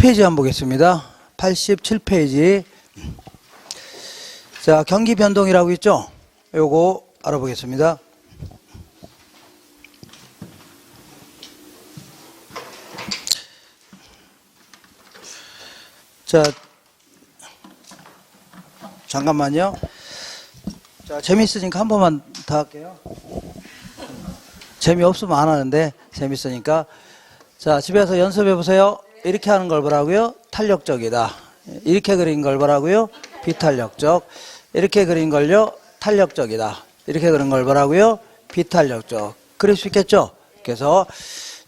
87페이지 한번 보겠습니다. 87페이지. 자, 경기 변동이라고 있죠? 요거 알아보겠습니다. 자, 잠깐만요. 자, 재밌으니까 한 번만 더 할게요. 재미없으면 안 하는데 재밌으니까. 자, 집에서 연습해 보세요. 이렇게 하는 걸 뭐라고요? 탄력적이다. 이렇게 그린 걸 뭐라고요? 비탄력적. 이렇게 그린 걸요? 탄력적이다. 이렇게 그린 걸 뭐라고요? 비탄력적. 그릴 수 있겠죠? 그래서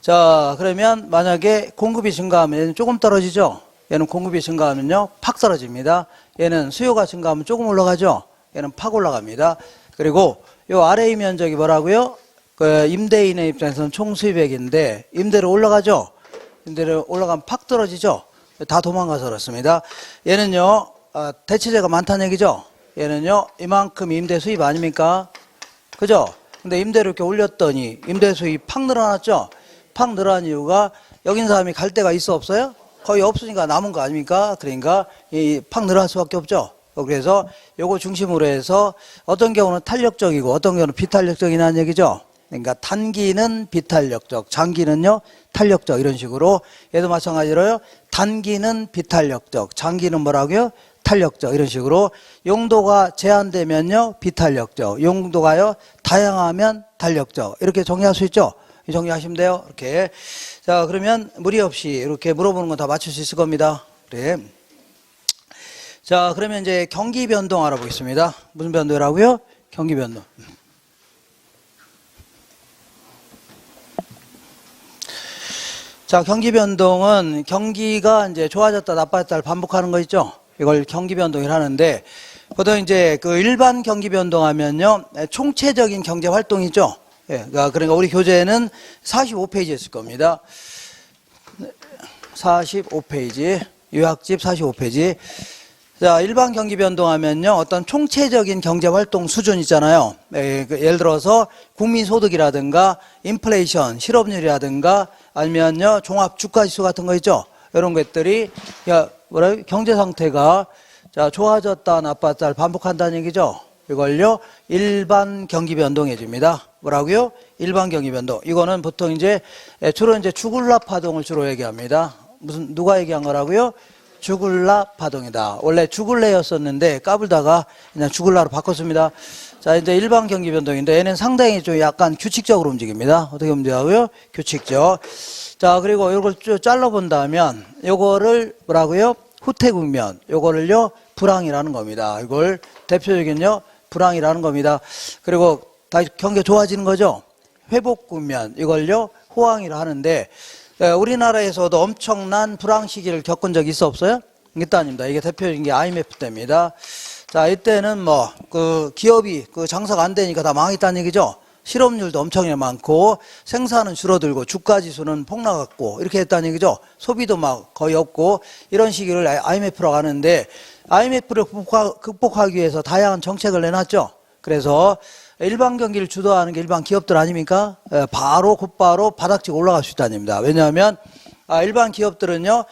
자, 그러면 만약에 공급이 증가하면 얘는 조금 떨어지죠? 얘는 공급이 증가하면요 팍 떨어집니다. 얘는 수요가 증가하면 조금 올라가죠? 얘는 팍 올라갑니다. 그리고 요 아래의 면적이 뭐라고요? 그 임대인의 입장에서는 총 수입액인데 임대료 올라가죠? 임대료 올라가면 팍 떨어지죠? 다 도망가서 그렇습니다. 얘는요 대체재가 많다는 얘기죠? 얘는요 이만큼 임대 수입 아닙니까? 그죠? 근데 임대료 이렇게 올렸더니 임대 수입 팍 늘어났죠? 팍 늘어난 이유가 여기 있는 사람이 갈 데가 있어 없어요? 거의 없으니까 남은 거 아닙니까? 그러니까 이 팍 늘어날 수밖에 없죠. 그래서 요거 중심으로 해서 어떤 경우는 탄력적이고 어떤 경우는 비탄력적이라는 얘기죠. 그러니까 단기는 비탄력적, 장기는요 탄력적 이런 식으로 얘도 마찬가지로요. 단기는 비탄력적, 장기는 뭐라고요? 탄력적 이런 식으로 용도가 제한되면요 비탄력적, 용도가요 다양하면 탄력적 이렇게 정리할 수 있죠. 정리하시면 돼요. 이렇게. 자, 그러면 무리 없이 이렇게 물어보는 건 다 맞출 수 있을 겁니다. 그래. 자, 그러면 이제 경기 변동 알아보겠습니다. 무슨 변동이라고요? 경기 변동. 자, 경기 변동은 경기가 이제 좋아졌다 나빠졌다를 반복하는 거 있죠? 이걸 경기 변동이라 하는데 보통 이제 그 일반 경기 변동하면요 총체적인 경제 활동이죠. 예, 그러니까 우리 교재는 45페이지에 있을 겁니다. 45페이지, 요약집 45페이지. 자, 일반 경기 변동하면요, 어떤 총체적인 경제 활동 수준 있잖아요. 예, 예를 들어서 국민소득이라든가, 인플레이션, 실업률이라든가, 아니면요, 종합 주가지수 같은 거 있죠. 이런 것들이, 경제 상태가, 자, 좋아졌다, 나빠졌다를 반복한다는 얘기죠. 이걸요, 일반 경기 변동해 줍니다. 뭐라고요? 일반 경기 변동. 이거는 보통 이제 주로 이제 주글라 파동을 주로 얘기합니다. 누가 얘기한 거라고요? 주글라 파동이다. 원래 주글레였었는데 까불다가 그냥 주글라로 바꿨습니다. 자, 이제 일반 경기 변동인데 얘는 상당히 좀 약간 규칙적으로 움직입니다. 어떻게 움직여요? 규칙적. 자, 그리고 이걸 쭉 잘라본다면 요거를 뭐라고요? 후퇴 국면. 요거를요, 불황이라는 겁니다. 이걸 대표적인요, 불황이라는 겁니다. 그리고 다시 경기가 좋아지는 거죠. 회복 국면 이걸요 호황이라 하는데 우리나라에서도 엄청난 불황 시기를 겪은 적이 있어 없어요? 있다입니다. 이게 대표적인 게 IMF 때입니다. 자, 이때는 뭐 그 기업이 그 장사가 안 되니까 다 망했다는 얘기죠. 실업률도 엄청나게 많고 생산은 줄어들고 주가 지수는 폭락했고 이렇게 했다는 얘기죠. 소비도 막 거의 없고 이런 시기를 IMF라고 하는데 IMF를 극복하기 위해서 다양한 정책을 내놨죠. 그래서 일반 경기를 주도하는 게 일반 기업들 아닙니까? 곧바로 바닥치고 올라갈 수 있다는 겁니다. 왜냐하면 일반 기업들은요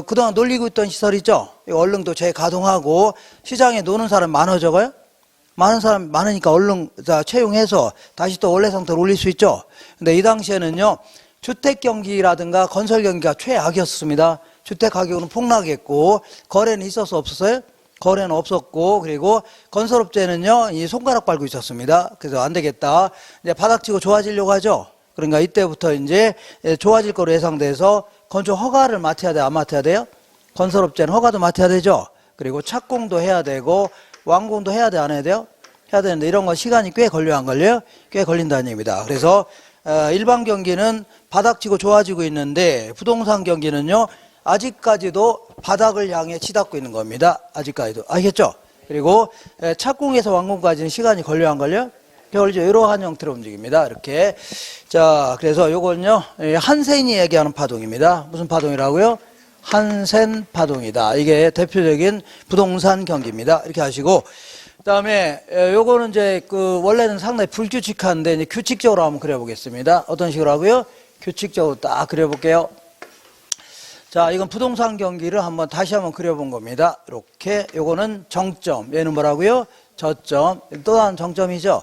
그동안 놀리고 있던 시설 있죠. 얼른 재가동하고 시장에 노는 사람 많아져요. 많은 사람 많으니까 얼른 채용해서 다시 또 원래 상태로 올릴 수 있죠. 근데 이 당시에는요 주택 경기라든가 건설 경기가 최악이었습니다. 주택 가격은 폭락했고 거래는 있어서 없었어요? 거래는 없었고 그리고 건설업체는요 이 손가락 빨고 있었습니다. 그래서 안 되겠다. 이제 바닥치고 좋아지려고 하죠. 그러니까 이때부터 이제 좋아질 거로 예상돼서 건축 허가를 맡아야 돼, 안 맡아야 돼요? 건설업체는 허가도 맡아야 되죠. 그리고 착공도 해야 되고 완공도 해야 돼, 안 해야 돼요? 해야 되는데 이런 거 시간이 꽤 걸려요, 안 걸려요? 꽤 걸린다는 얘기입니다. 그래서 일반 경기는 바닥치고 좋아지고 있는데 부동산 경기는요 아직까지도 바닥을 향해 치닫고 있는 겁니다. 아직까지도. 아시겠죠? 그리고 착공에서 완공까지는 시간이 걸려요, 안 걸려요? 걸리죠. 이러한 형태로 움직입니다. 이렇게. 자, 그래서 요건요, 한센이 얘기하는 파동입니다. 무슨 파동이라고요? 한센 파동이다. 이게 대표적인 부동산 경기입니다. 이렇게 하시고. 그 다음에 요거는 이제 원래는 상당히 불규칙한데 이제 규칙적으로 한번 그려보겠습니다. 어떤 식으로 하고요? 규칙적으로 딱 그려볼게요. 자, 이건 부동산 경기를 다시 한번 그려본 겁니다. 이렇게, 요거는 정점. 얘는 뭐라고요? 저점. 또 다른 정점이죠.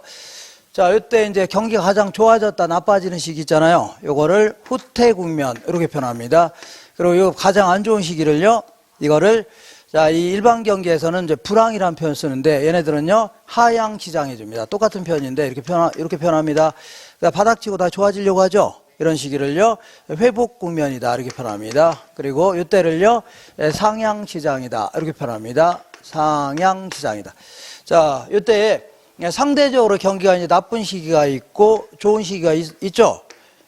자, 이때 이제 경기가 가장 좋아졌다, 나빠지는 시기 있잖아요. 요거를 후퇴 국면. 이렇게 표현합니다. 그리고 요 가장 안 좋은 시기를요, 이거를, 자, 이 일반 경기에서는 이제 불황이라는 표현을 쓰는데, 얘네들은요, 하향 시장해 줍니다. 똑같은 표현인데, 이렇게 표현합니다. 바닥치고 다 좋아지려고 하죠. 이런 시기를요, 회복 국면이다. 이렇게 표현합니다. 그리고 이때를요, 상향 시장이다. 이렇게 표현합니다. 상향 시장이다. 자, 이때 상대적으로 경기가 이제 나쁜 시기가 있고 좋은 시기가 있죠.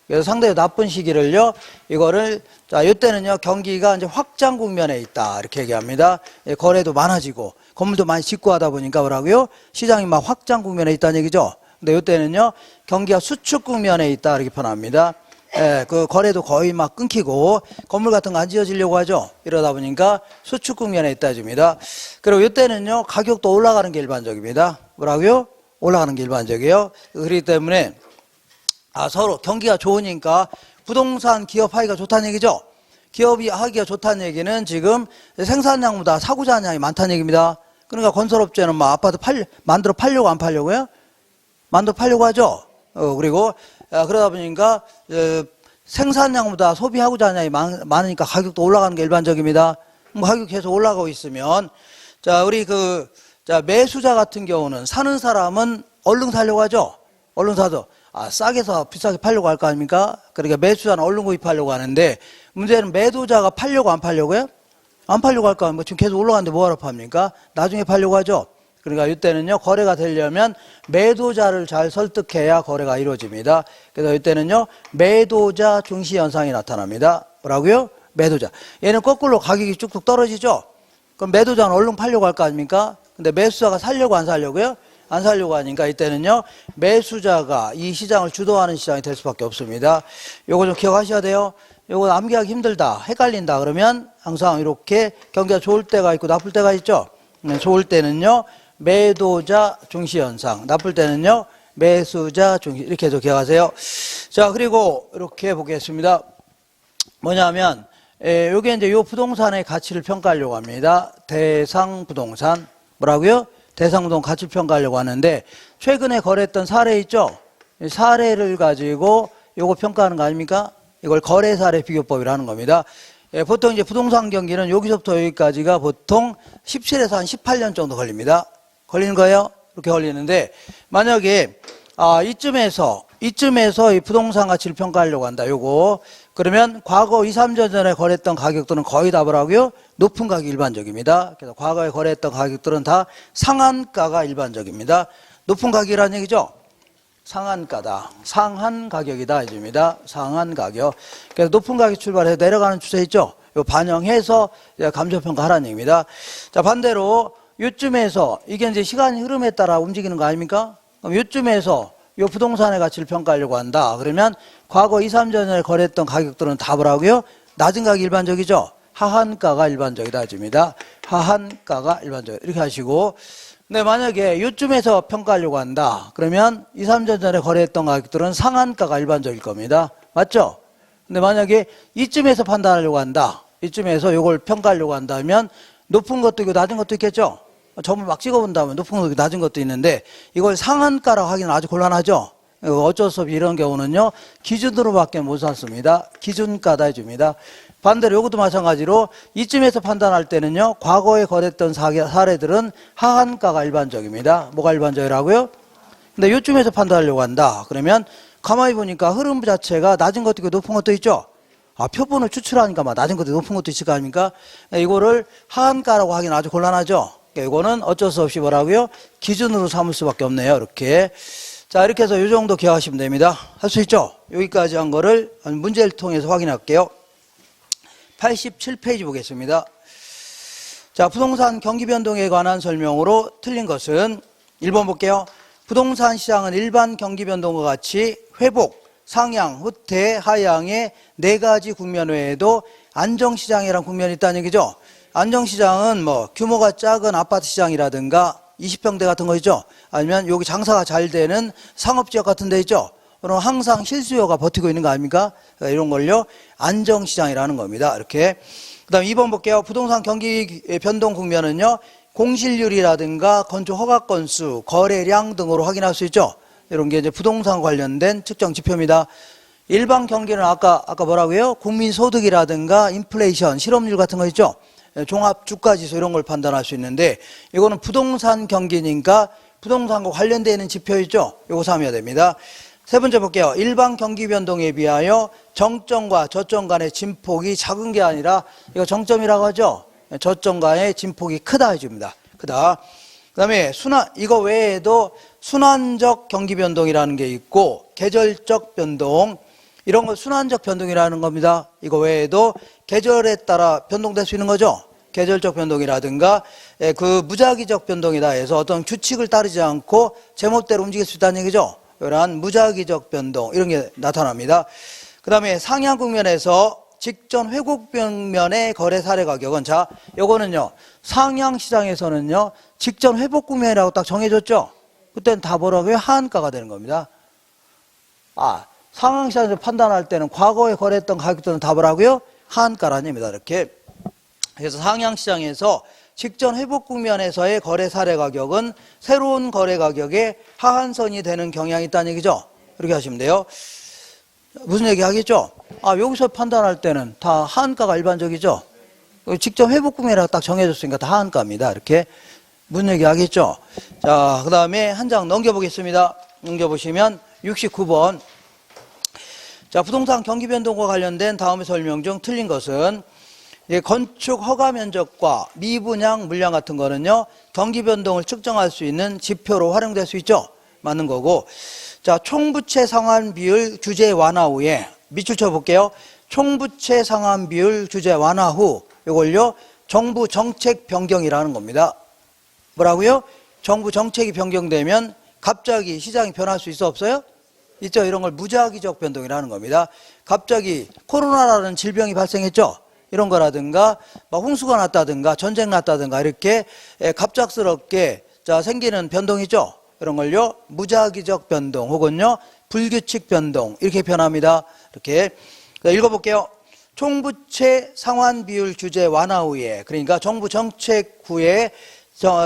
그래서 상대적으로 나쁜 시기를요, 이거를, 자, 이때는요, 경기가 이제 확장 국면에 있다. 이렇게 얘기합니다. 거래도 많아지고, 건물도 많이 짓고 하다 보니까 뭐라고요? 시장이 막 확장 국면에 있다는 얘기죠. 근데 이때는요, 경기가 수축 국면에 있다. 이렇게 표현합니다. 그 거래도 거의 막 끊기고 건물 같은 거 안 지어지려고 하죠. 이러다 보니까 수축 국면에 있다 해줍니다. 그리고 이때는요, 가격도 올라가는 게 일반적입니다. 뭐라고요? 올라가는 게 일반적이에요. 그렇기 때문에 서로 경기가 좋으니까 부동산 기업 하기가 좋다는 얘기죠. 기업이 하기가 좋다는 얘기는 지금 생산량보다 사고자량이 많다는 얘기입니다. 그러니까 건설업체는 막 아파트 만들어 팔려고 안 팔려고요? 만들어 팔려고 하죠. 그리고 그러다 보니까 생산량보다 소비하고자 하냐이 많으니까 가격도 올라가는 게 일반적입니다. 뭐 가격 계속 올라가고 있으면, 자, 우리 자, 매수자 같은 경우는 사는 사람은 얼른 사려고 하죠. 얼른 사도 싸게 사 비싸게 팔려고 할 거 아닙니까? 그러니까 매수자는 얼른 구입하려고 하는데, 문제는 매도자가 팔려고 안 팔려고요? 안 팔려고 할 거 아닙니까? 지금 계속 올라가는데 뭐하러 팝니까? 나중에 팔려고 하죠. 그러니까 이때는요, 거래가 되려면 매도자를 잘 설득해야 거래가 이루어집니다. 그래서 이때는요, 매도자 중시 현상이 나타납니다. 뭐라고요? 매도자. 얘는 거꾸로 가격이 쭉쭉 떨어지죠? 그럼 매도자는 얼른 팔려고 할 거 아닙니까? 근데 매수자가 살려고 안 살려고요? 안 살려고 하니까 이때는요, 매수자가 이 시장을 주도하는 시장이 될 수밖에 없습니다. 요거 좀 기억하셔야 돼요. 요거 암기하기 힘들다, 헷갈린다 그러면 항상 이렇게 경기가 좋을 때가 있고 나쁠 때가 있죠? 좋을 때는요, 매도자 중시 현상, 나쁠 때는요, 매수자 중시, 이렇게 해서 기억하세요. 자, 그리고 이렇게 보겠습니다. 뭐냐면, 요게 이제 요 부동산의 가치를 평가하려고 합니다. 대상 부동산. 뭐라고요? 대상 부동산 가치를 평가하려고 하는데, 최근에 거래했던 사례 있죠? 사례를 가지고 요거 평가하는 거 아닙니까? 이걸 거래 사례 비교법이라는 겁니다. 보통 이제 부동산 경기는 여기서부터 여기까지가 보통 17에서 한 18년 정도 걸립니다. 걸리는 거예요? 이렇게 걸리는데, 만약에, 이쯤에서 이 부동산 가치를 평가하려고 한다, 요거. 그러면 과거 2, 3년 전에 거래했던 가격들은 거의 다 뭐라고요? 높은 가격이 일반적입니다. 그래서 과거에 거래했던 가격들은 다 상한가가 일반적입니다. 높은 가격이라는 얘기죠? 상한가다. 상한 가격이다 해줍니다. 상한 가격. 그래서 높은 가격 출발해서 내려가는 추세 있죠? 요 반영해서 감소평가 하라는 얘기입니다. 자, 반대로 요쯤에서 이게 이제 시간의 흐름에 따라 움직이는 거 아닙니까? 그럼 요쯤에서 요 부동산의 가치를 평가하려고 한다. 그러면 과거 2, 3년 전에 거래했던 가격들은 다 뭐라고요? 낮은 가격이 일반적이죠? 하한가가 일반적이다 해줍니다. 하한가가 일반적. 이렇게 하시고, 근데 만약에 요쯤에서 평가하려고 한다. 그러면 2, 3년 전에 거래했던 가격들은 상한가가 일반적일 겁니다. 맞죠? 근데 만약에 이쯤에서 판단하려고 한다. 이쯤에서 요걸 평가하려고 한다면 높은 것도 있고 낮은 것도 있겠죠? 점을 막 찍어본다면 높은 것도 있고 낮은 것도 있는데 이걸 상한가라고 하기는 아주 곤란하죠? 어쩔 수 없이 이런 경우는요, 기준으로밖에 못 샀습니다. 기준가다 해줍니다. 반대로 이것도 마찬가지로 이쯤에서 판단할 때는요, 과거에 거래했던 사례들은 하한가가 일반적입니다. 뭐가 일반적이라고요? 근데 이쯤에서 판단하려고 한다. 그러면 가만히 보니까 흐름 자체가 낮은 것도 있고 높은 것도 있죠? 표본을 추출하니까 막 낮은 것도 높은 것도 있을 거 아닙니까? 이거를 하한가라고 하기는 아주 곤란하죠? 이거는 어쩔 수 없이 뭐라고요? 기준으로 삼을 수밖에 없네요. 이렇게. 자, 이렇게 해서 이 정도 기억하시면 됩니다. 할 수 있죠? 여기까지 한 거를 문제를 통해서 확인할게요. 87페이지 보겠습니다. 자, 부동산 경기 변동에 관한 설명으로 틀린 것은 1번 볼게요. 부동산 시장은 일반 경기 변동과 같이 회복, 상향, 후퇴, 하향의 4가지 국면 외에도 안정시장이라는 국면이 있다는 얘기죠. 안정시장은 뭐 규모가 작은 아파트 시장이라든가 20평대 같은 거 있죠. 아니면 여기 장사가 잘 되는 상업지역 같은 데 있죠. 그럼 항상 실수요가 버티고 있는 거 아닙니까? 이런 걸요 안정시장이라는 겁니다. 이렇게. 그 다음 2번 볼게요. 부동산 경기 변동 국면은요 공실률이라든가 건축 허가 건수, 거래량 등으로 확인할 수 있죠. 이런 게 이제 부동산 관련된 측정 지표입니다. 일반 경기는 아까 뭐라고요? 국민소득이라든가 인플레이션, 실업률 같은 거 있죠. 종합 주가지수 이런 걸 판단할 수 있는데 이거는 부동산 경기니까 부동산과 관련되어 있는 지표 있죠. 이거 삼아야 됩니다. 세 번째 볼게요. 일반 경기 변동에 비하여 정점과 저점 간의 진폭이 작은 게 아니라 이거 정점이라고 하죠. 저점 간의 진폭이 크다 해줍니다. 크다. 그 다음에 이거 외에도 순환적 경기 변동이라는 게 있고 계절적 변동, 이런 걸 순환적 변동이라는 겁니다. 이거 외에도 계절에 따라 변동될 수 있는 거죠. 계절적 변동이라든가 그 무작위적 변동이다 해서 어떤 규칙을 따르지 않고 제멋대로 움직일 수 있다는 얘기죠. 이러한 무작위적 변동 이런 게 나타납니다. 그 다음에 상향 국면에서 직전 회복 국면의 거래 사례 가격은 자 요거는요 상향 시장에서는요 직전 회복 국면이라고 딱 정해졌죠. 그때는 다 뭐라고요? 하한가가 되는 겁니다. 상향 시장에서 판단할 때는 과거에 거래했던 가격들은 다 뭐라고요? 하한가라는 얘기입니다. 이렇게. 그래서 상향 시장에서 직전 회복 국면에서의 거래 사례 가격은 새로운 거래 가격의 하한선이 되는 경향이 있다는 얘기죠. 이렇게 하시면 돼요. 무슨 얘기 하겠죠? 여기서 판단할 때는 다 하한가가 일반적이죠. 직전 회복 국면이라고 딱 정해졌으니까 다 하한가입니다. 이렇게 무슨 얘기 하겠죠? 자, 그 다음에 한 장 넘겨보겠습니다. 넘겨보시면 69번. 자, 부동산 경기 변동과 관련된 다음의 설명 중 틀린 것은 건축 허가 면적과 미분양 물량 같은 거는요 경기 변동을 측정할 수 있는 지표로 활용될 수 있죠. 맞는 거고. 자, 총부채 상환 비율 규제 완화 후에 밑줄 쳐볼게요. 총부채 상환 비율 규제 완화 후 이걸요 정부 정책 변경이라는 겁니다. 뭐라고요? 정부 정책이 변경되면 갑자기 시장이 변할 수 있어 없어요? 있죠. 이런 걸 무작위적 변동이라는 겁니다. 갑자기 코로나라는 질병이 발생했죠. 이런 거라든가 홍수가 났다든가 전쟁 났다든가 이렇게 갑작스럽게 생기는 변동이죠. 이런 걸요 무작위적 변동 혹은요 불규칙 변동 이렇게 표현합니다. 이렇게 읽어볼게요. 총부채 상환 비율 규제 완화 후에, 그러니까 정부 정책 후에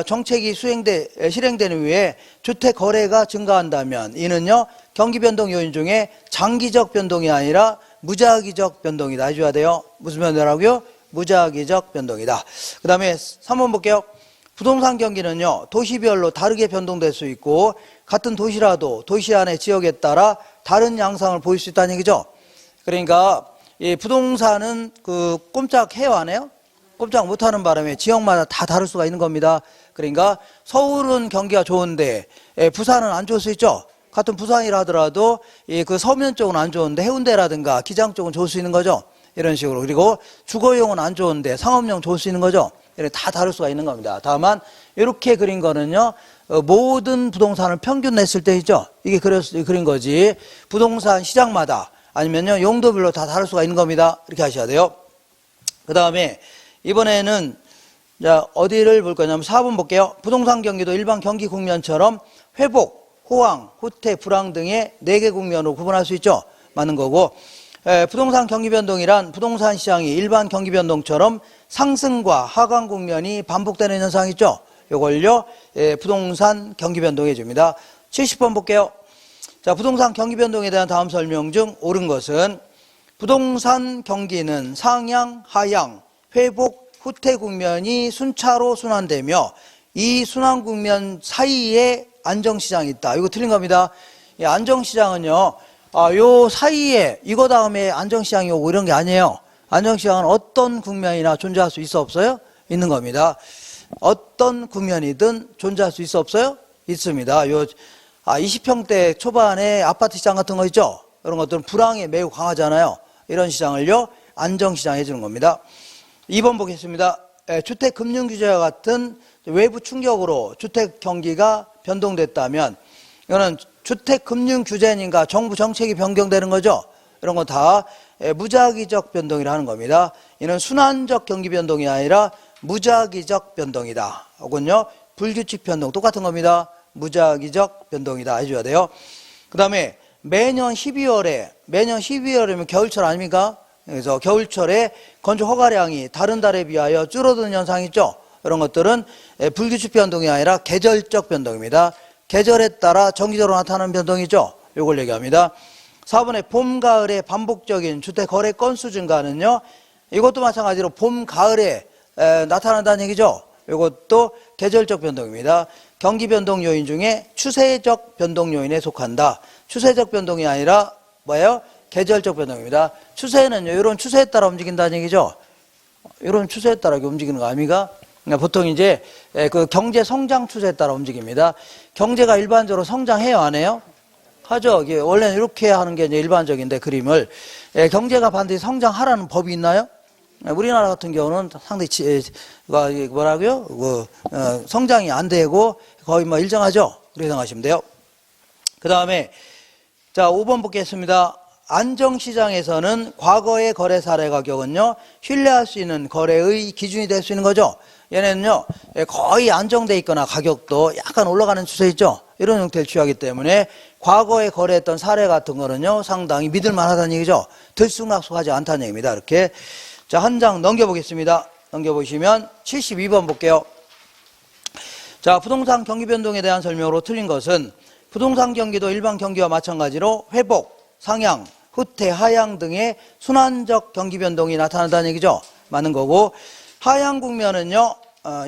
정책이 실행되는 후에 주택 거래가 증가한다면 이는요 경기 변동 요인 중에 장기적 변동이 아니라 무작위적 변동이다 해줘야 돼요. 무슨 변동이라고요? 무작위적 변동이다. 그 다음에 3번 볼게요. 부동산 경기는요 도시별로 다르게 변동될 수 있고 같은 도시라도 도시 안의 지역에 따라 다른 양상을 보일 수 있다는 얘기죠. 그러니까 이 부동산은 꼼짝 해요 안 해요? 꼼짝 못하는 바람에 지역마다 다 다를 수가 있는 겁니다. 그러니까 서울은 경기가 좋은데 부산은 안 좋을 수 있죠. 같은 부산이라 하더라도 그 서면 쪽은 안 좋은데 해운대라든가 기장 쪽은 좋을 수 있는 거죠. 이런 식으로. 그리고 주거용은 안 좋은데 상업용 좋을 수 있는 거죠. 이렇게 다 다를 수가 있는 겁니다. 다만 이렇게 그린 거는요 모든 부동산을 평균 냈을 때 있죠. 이게 그린 거지 부동산 시장마다 아니면요 용도별로 다 다를 수가 있는 겁니다. 이렇게 하셔야 돼요. 그 다음에 이번에는 어디를 볼 거냐면 4번 볼게요. 부동산 경기도 일반 경기 국면처럼 회복, 호황, 후퇴, 불황 등의 4개 국면으로 구분할 수 있죠. 맞는 거고. 부동산 경기 변동이란 부동산 시장이 일반 경기 변동처럼 상승과 하강 국면이 반복되는 현상이 있죠. 이걸요 부동산 경기 변동해 줍니다. 70번 볼게요. 자, 부동산 경기 변동에 대한 다음 설명 중 옳은 것은 부동산 경기는 상향, 하향, 회복, 후퇴 국면이 순차로 순환되며 이 순환 국면 사이에 안정시장이 있다. 이거 틀린 겁니다. 이 안정시장은요 요 사이에 이거 다음에 안정시장이 오고 이런 게 아니에요. 안정시장은 어떤 국면이나 존재할 수 있어 없어요? 있는 겁니다. 어떤 국면이든 존재할 수 있어 없어요? 있습니다. 요 20평대 초반에 아파트 시장 같은 거 있죠? 이런 것들은 불황에 매우 강하잖아요. 이런 시장을요 안정시장 해주는 겁니다. 2번 보겠습니다. 주택금융규제와 같은 외부 충격으로 주택 경기가 변동됐다면 이거는 주택금융규제니까 정부 정책이 변경되는 거죠. 이런 거 다 무작위적 변동이라는 겁니다. 이는 순환적 경기 변동이 아니라 무작위적 변동이다. 혹은요 불규칙 변동 똑같은 겁니다. 무작위적 변동이다 해줘야 돼요. 그 다음에 매년 12월이면 겨울철 아닙니까? 그래서 겨울철에 건조 허가량이 다른 달에 비하여 줄어드는 현상이 있죠. 이런 것들은 불규칙 변동이 아니라 계절적 변동입니다. 계절에 따라 정기적으로 나타나는 변동이죠. 이걸 얘기합니다. 4번에 봄, 가을의 반복적인 주택 거래 건수 증가는요. 이것도 마찬가지로 봄, 가을에 나타난다는 얘기죠. 이것도 계절적 변동입니다. 경기 변동 요인 중에 추세적 변동 요인에 속한다. 추세적 변동이 아니라 뭐예요? 계절적 변동입니다. 추세는요, 이런 추세에 따라 움직인다는 얘기죠. 이런 추세에 따라 움직이는 거 아닙니까? 그러니까 보통 이제 그 경제 성장 추세에 따라 움직입니다. 경제가 일반적으로 성장해요, 안 해요? 하죠. 원래는 이렇게 하는 게 이제 일반적인데 그림을 경제가 반드시 성장하라는 법이 있나요? 우리나라 같은 경우는 상당히 뭐라고요? 성장이 안 되고 거의 뭐 일정하죠. 그렇게 생각하시면 돼요. 그 다음에 자 5번 보겠습니다. 안정시장에서는 과거의 거래 사례 가격은요 신뢰할 수 있는 거래의 기준이 될 수 있는 거죠. 얘네는요 거의 안정돼 있거나 가격도 약간 올라가는 추세 있죠. 이런 형태를 취하기 때문에 과거에 거래했던 사례 같은 거는요 상당히 믿을만 하다는 얘기죠. 들쑥날쑥하지 않다는 얘기입니다. 이렇게 자, 한 장 넘겨보겠습니다. 넘겨보시면 72번 볼게요. 자, 부동산 경기 변동에 대한 설명으로 틀린 것은 부동산 경기도 일반 경기와 마찬가지로 회복, 상향, 후퇴, 하향 등의 순환적 경기 변동이 나타난다는 얘기죠. 맞는 거고 하향 국면은요.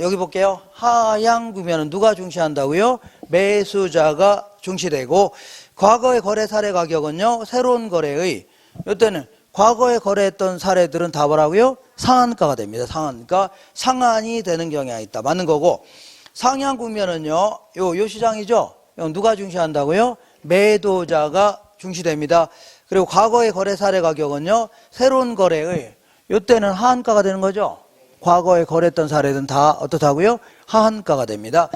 여기 볼게요. 하향 국면은 누가 중시한다고요? 매수자가 중시되고 과거의 거래 사례 가격은요. 새로운 거래의 이때는 과거에 거래했던 사례들은 다 뭐라고요? 상한가가 됩니다. 상한가, 상한이 되는 경향이 있다. 맞는 거고 상향 국면은요. 요 시장이죠. 누가 중시한다고요? 매도자가 중시됩니다. 그리고 과거의 거래 사례 가격은요. 새로운 거래의 이때는 하한가가 되는 거죠. 과거에 거래했던 사례들은 다 어떻다고요? 하한가가 됩니다.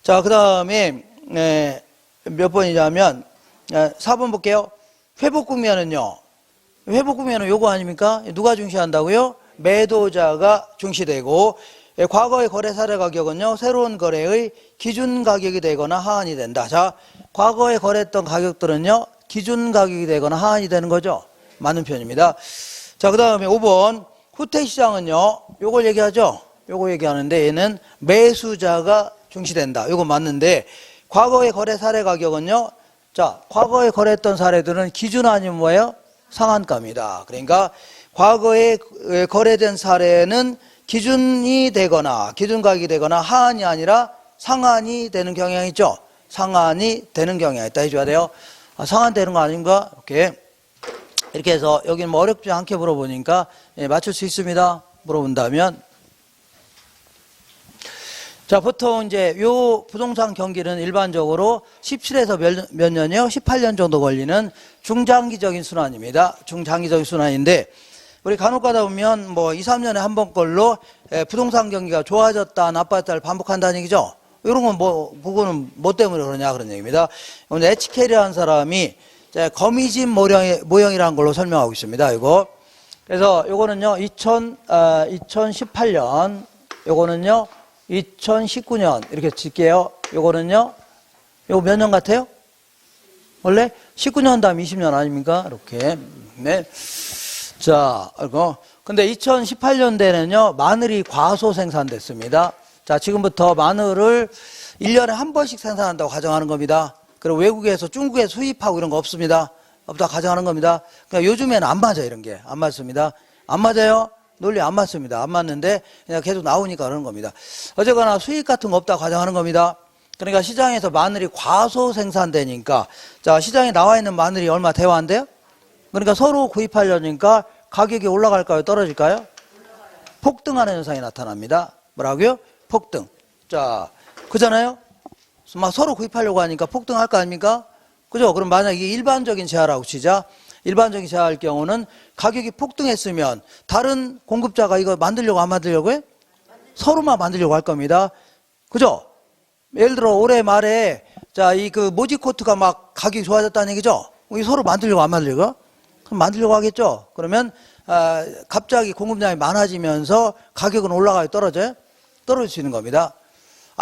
자, 그 다음에 몇 번이냐면 4번 볼게요. 회복 국면은요. 회복 국면은 요거 아닙니까? 누가 중시한다고요? 매도자가 중시되고 과거의 거래 사례 가격은요. 새로운 거래의 기준 가격이 되거나 하한이 된다. 자, 과거에 거래했던 가격들은요. 기준 가격이 되거나 하한이 되는 거죠. 맞는 편입니다. 자, 그 다음에 5번 후퇴 시장은요. 요걸 얘기하죠. 요거 얘기하는데 얘는 매수자가 중시된다. 요거 맞는데 과거의 거래 사례 가격은요. 자, 과거에 거래했던 사례들은 기준 아니면 뭐예요? 상한가입니다. 그러니까 과거에 거래된 사례는 기준이 되거나 기준 가격이 되거나 하한이 아니라 상한이 되는 경향이 있죠. 상한이 되는 경향이 있다 해줘야 돼요. 상한되는 거 아닌가? 이렇게 해서 여기는 뭐 어렵지 않게 물어보니까 맞출 수 있습니다. 물어본다면 자, 보통 이제 요 부동산 경기는 일반적으로 17에서 몇 년이요? 18년 정도 걸리는 중장기적인 순환입니다. 중장기적인 순환인데 우리 간혹 가다 보면 뭐 2, 3년에 한 번 걸로 부동산 경기가 좋아졌다, 나빠졌다를 반복한다는 얘기죠. 이런 건 그거는 뭐 때문에 그러냐 그런 얘기입니다. 오늘 에치켈이라는 사람이 거미집 모형이라는 걸로 설명하고 있습니다. 이거. 그래서 요거는요, 2018년, 요거는요, 2019년, 이렇게 칠게요. 요거는요, 요거 몇 년 같아요? 원래 19년 다음 20년 아닙니까? 이렇게. 네. 자, 이거. 근데 2018년대는요, 마늘이 과소 생산됐습니다. 자, 지금부터 마늘을 1년에 한 번씩 생산한다고 가정하는 겁니다. 그리고 외국에서, 중국에서 수입하고 이런 거 없습니다. 없다 가정하는 겁니다. 그러니까 요즘에는 안 맞아요, 이런 게. 안 맞습니다. 안 맞아요? 논리 안 맞습니다. 안 맞는데 그냥 계속 나오니까 그러는 겁니다. 어쨌거나 수익 같은 거 없다 가정하는 겁니다. 그러니까 시장에서 마늘이 과소 생산되니까 자, 시장에 나와 있는 마늘이 얼마 대화한대요? 그러니까 서로 구입하려니까 가격이 올라갈까요? 떨어질까요? 폭등하는 현상이 나타납니다. 뭐라고요? 폭등. 자, 그잖아요? 막 서로 구입하려고 하니까 폭등할 거 아닙니까? 그죠? 그럼 만약에 일반적인 재화라고 치자. 일반적인 재화할 경우는 가격이 폭등했으면 다른 공급자가 이거 만들려고 안 만들려고 해? 서로만 만들려고 할 겁니다. 그죠? 예를 들어 올해 말에 자, 이 그 모지코트가 막 가격이 좋아졌다는 얘기죠? 이 서로 만들려고 안 만들려고? 그럼 만들려고 하겠죠? 그러면 갑자기 공급량이 많아지면서 가격은 올라가요? 떨어져요? 떨어질 수 있는 겁니다.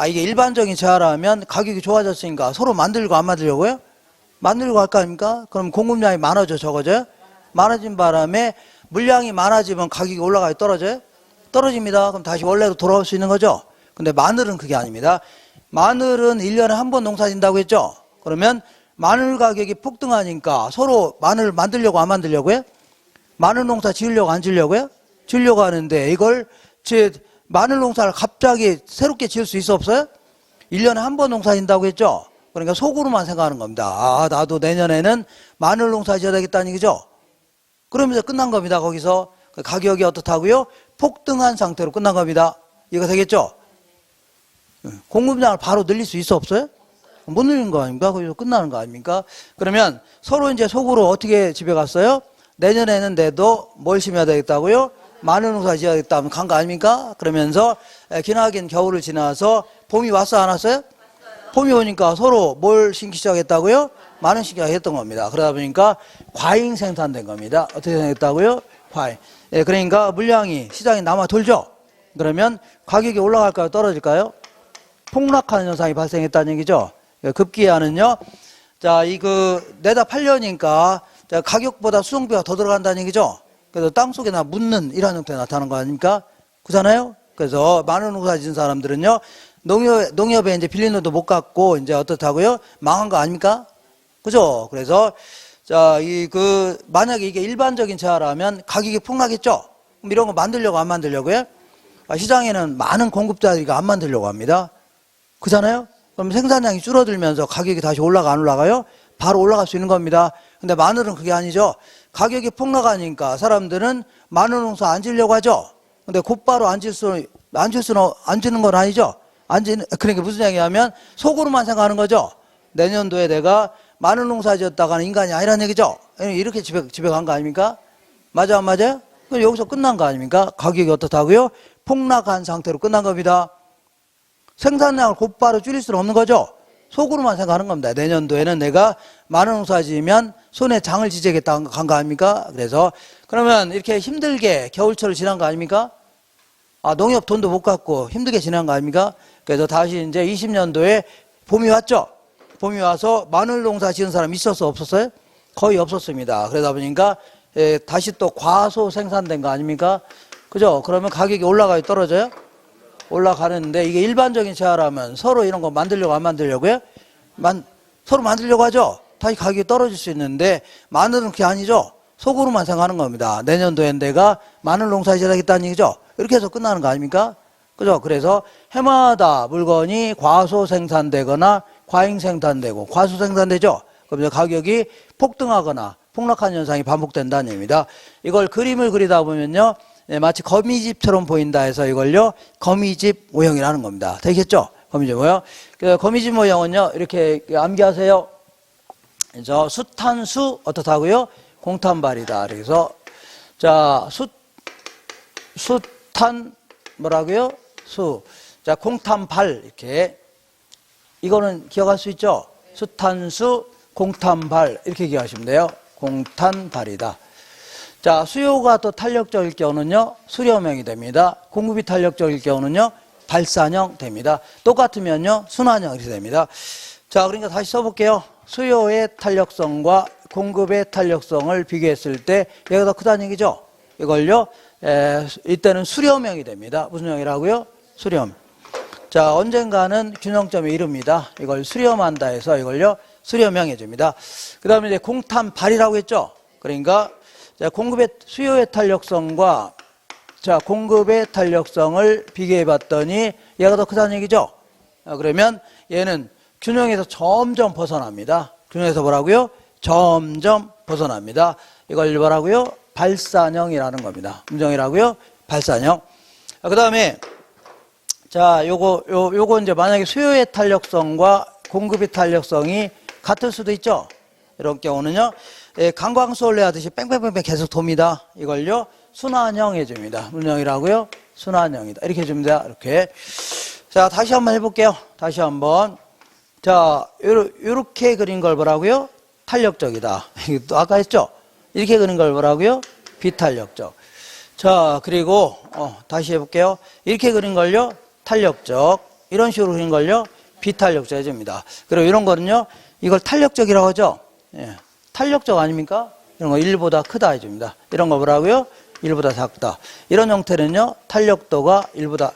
이게 일반적인 재화라면 가격이 좋아졌으니까 서로 만들려고 안 만들려고요? 만들고 할 거 아닙니까? 그럼 공급량이 많아져, 적어져요? 많아진 바람에 물량이 많아지면 가격이 올라가요, 떨어져요? 떨어집니다. 그럼 다시 원래로 돌아올 수 있는 거죠? 근데 마늘은 그게 아닙니다. 마늘은 1년에 한 번 농사 짓는다고 했죠? 그러면 마늘 가격이 폭등하니까 서로 마늘 만들려고 안 만들려고요? 마늘 농사 지으려고 안 지으려고요? 지으려고 하는데 이걸 마늘 농사를 갑자기 새롭게 지을 수 있어 없어요? 1년에 한 번 농사 짓는다고 했죠? 그러니까 속으로만 생각하는 겁니다. 아, 나도 내년에는 마늘 농사 지어야 되겠다는 얘기죠? 그러면서 끝난 겁니다. 거기서 가격이 어떻다고요? 폭등한 상태로 끝난 겁니다. 이거 되겠죠? 공급량을 바로 늘릴 수 있어 없어요? 못 늘린 거 아닙니까? 거기서 끝나는 거 아닙니까? 그러면 서로 이제 속으로 어떻게 집에 갔어요? 내년에는 내도 뭘 심어야 되겠다고요? 마늘 농사 지어야겠다 하면 간 거 아닙니까? 그러면서 기나긴 겨울을 지나서 봄이 왔어 안 왔어요? 봄이 오니까 서로 뭘 심기 시작했다고요? 마늘 심기 시작했던 겁니다. 그러다 보니까 과잉 생산된 겁니다. 어떻게 생겼다고요? 과잉. 예, 그러니까 물량이 시장에 남아 돌죠? 그러면 가격이 올라갈까요? 떨어질까요? 폭락하는 현상이 발생했다는 얘기죠. 급기야는요. 자, 내다 팔려니까 가격보다 수송비가 더 들어간다는 얘기죠. 그래서 땅속에나 묻는 이런 형태가 나타나는 거 아닙니까? 그렇잖아요? 그래서 마늘 농사 지은 사람들은요. 농협에 이제 빌린 돈도 못 갚고 이제 어떻다고요? 망한 거 아닙니까? 그죠? 그래서 자, 만약에 이게 일반적인 재화라면 가격이 폭락했죠? 그럼 이런 거 만들려고 안 만들려고요? 시장에는 많은 공급자들이 안 만들려고 합니다. 그잖아요? 그럼 생산량이 줄어들면서 가격이 다시 올라가 안 올라가요? 바로 올라갈 수 있는 겁니다. 근데 마늘은 그게 아니죠. 가격이 폭락하니까 사람들은 마늘 농사 안 지려고 하죠. 근데 곧바로 안 짓는 건 아니죠. 그러니까 무슨 얘기냐면 속으로만 생각하는 거죠. 내년도에 내가 마늘 농사 지었다가는 인간이 아니라는 얘기죠. 이렇게 집에 간 거 아닙니까? 맞아 안 맞아요? 그럼 여기서 끝난 거 아닙니까? 가격이 어떻다고요? 폭락한 상태로 끝난 겁니다. 생산량을 곧바로 줄일 수는 없는 거죠. 속으로만 생각하는 겁니다. 내년도에는 내가 마늘 농사 지으면 손에 장을 지재겠다 간 거 아닙니까? 그래서 그러면 이렇게 힘들게 겨울철을 지난 거 아닙니까? 농협 돈도 못 갚고 힘들게 지난 거 아닙니까? 그래서 다시 이제 20년도에 봄이 왔죠. 봄이 와서 마늘 농사 지은 사람 있었어 없었어요? 거의 없었습니다. 그러다 보니까 다시 또 과소 생산된 거 아닙니까? 그죠? 그러면 가격이 올라가요, 떨어져요? 올라가는데 이게 일반적인 재화라면 서로 이런 거 만들려고 안 만들려고요? 서로 만들려고 하죠? 다시 가격이 떨어질 수 있는데 마늘은 그게 아니죠? 속으로만 생각하는 겁니다. 내년도엔 내가 마늘 농사 지어야겠다는 얘기죠? 이렇게 해서 끝나는 거 아닙니까? 그죠? 그래서 해마다 물건이 과소 생산되거나 과잉 생산되고 과소 생산되죠? 그럼 가격이 폭등하거나 폭락하는 현상이 반복된다는 얘기입니다. 이걸 그림을 그리다 보면요. 마치 거미집처럼 보인다 해서 이걸요. 거미집 모형이라는 겁니다. 되겠죠? 거미집 모형. 거미집 모형은요. 이렇게 암기하세요. 그래서 숫탄수 어떻다고요? 공탄발이다. 그래서 자, 숫탄 뭐라고요? 자, 공탄발 이렇게 이거는 기억할 수 있죠? 숫탄수 공탄발 이렇게 기억하시면 돼요. 공탄발이다. 자, 수요가 또 탄력적일 경우는요, 수렴형이 됩니다. 공급이 탄력적일 경우는요, 발산형 됩니다. 똑같으면요, 순환형 이렇게 됩니다. 자, 그러니까 다시 써볼게요. 수요의 탄력성과 공급의 탄력성을 비교했을 때 얘가 더 크다는 얘기죠. 이걸요, 이때는 수렴형이 됩니다. 무슨 형이라고요? 수렴. 자, 언젠가는 균형점에 이릅니다. 이걸 수렴한다 해서 이걸요, 수렴형이 됩니다. 그 다음에 이제 공탄발이라고 했죠. 그러니까 수요의 탄력성과 공급의 탄력성을 비교해 봤더니 얘가 더 크다는 얘기죠. 그러면 얘는 균형에서 점점 벗어납니다. 균형에서 뭐라고요? 점점 벗어납니다. 이걸 뭐라고요? 발산형이라는 겁니다. 음정이라고요? 발산형. 그 다음에 요거 이제 만약에 수요의 탄력성과 공급의 탄력성이 같을 수도 있죠. 이런 경우는요. 강광수올래 하듯이 뺑뺑뺑뺑 계속 돕니다. 이걸요. 순환형 해줍니다. 문형이라고요? 순환형이다. 이렇게 해줍니다. 이렇게. 자, 다시 한번 해볼게요. 다시 한번. 자, 요렇게 그린 걸 뭐라고요? 탄력적이다. 또 아까 했죠? 이렇게 그린 걸 뭐라고요? 비탄력적. 자, 그리고 다시 해볼게요. 이렇게 그린 걸요? 탄력적. 이런 식으로 그린 걸요? 비탄력적 해줍니다. 그리고 이런 거는요? 이걸 탄력적이라고 하죠? 예. 탄력적 아닙니까? 이런 거 1보다 크다 해줍니다. 이런 거 뭐라고요? 1보다 작다. 이런 형태는요, 탄력도가 1보다,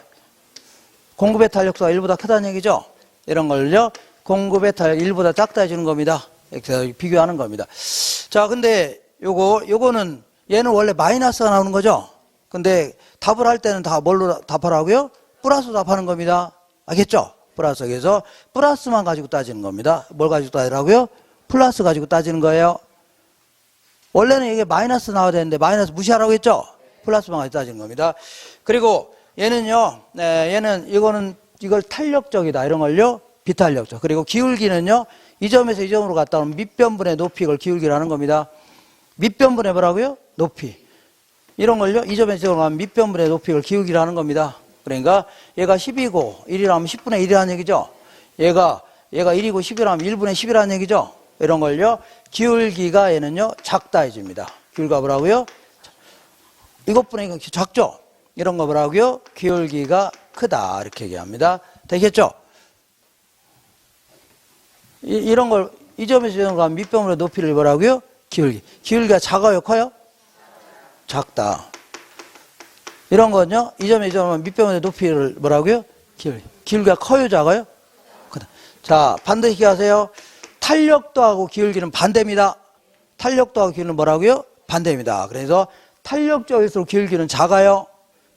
공급의 탄력도가 1보다 크다는 얘기죠? 이런 걸요, 공급의 탄력 1보다 작다 해주는 겁니다. 이렇게 비교하는 겁니다. 자, 근데 요거는 얘는 원래 마이너스가 나오는 거죠? 근데 답을 할 때는 다 뭘로 답하라고요? 플러스 답하는 겁니다. 알겠죠? 플러스. 그래서 플러스만 가지고 따지는 겁니다. 뭘 가지고 따지라고요? 플러스 가지고 따지는 거예요. 원래는 이게 마이너스 나와야 되는데 마이너스 무시하라고 했죠? 플러스만 가지고 따지는 겁니다. 그리고 얘는요, 이걸 탄력적이다. 이런 걸요, 비탄력적. 그리고 기울기는요, 이 점에서 이 점으로 갔다 오면 밑변분의 높이, 이걸 기울기라는 겁니다. 밑변분의 뭐라고요? 높이. 이런 걸요, 이 점에서 이 점으로 가면 밑변분의 높이, 이걸 기울기라는 겁니다. 그러니까 얘가 10이고 1이라면 10분의 1이라는 얘기죠. 얘가 1이고 10이라면 1분의 10이라는 얘기죠. 이런 걸요, 기울기가 얘는요, 작다 해줍니다. 기울기가 뭐라고요? 이것분의 이거 작죠? 이런 거 뭐라고요? 기울기가 크다. 이렇게 얘기합니다. 되겠죠? 이런 걸, 이 점에서 이 점으로 가면 밑변분의 높이를 뭐라고요? 기울기. 기울기가 작아요? 커요? 작다. 이런 건요, 이 점에 이 점은 밑변분의 높이를 뭐라고요? 기울기가 커요? 작아요? 크다. 자, 반드시 기억하세요. 탄력도하고 기울기는 반대입니다. 탄력도하고 기울기는 뭐라고요? 반대입니다. 그래서 탄력적일수록 기울기는 작아요.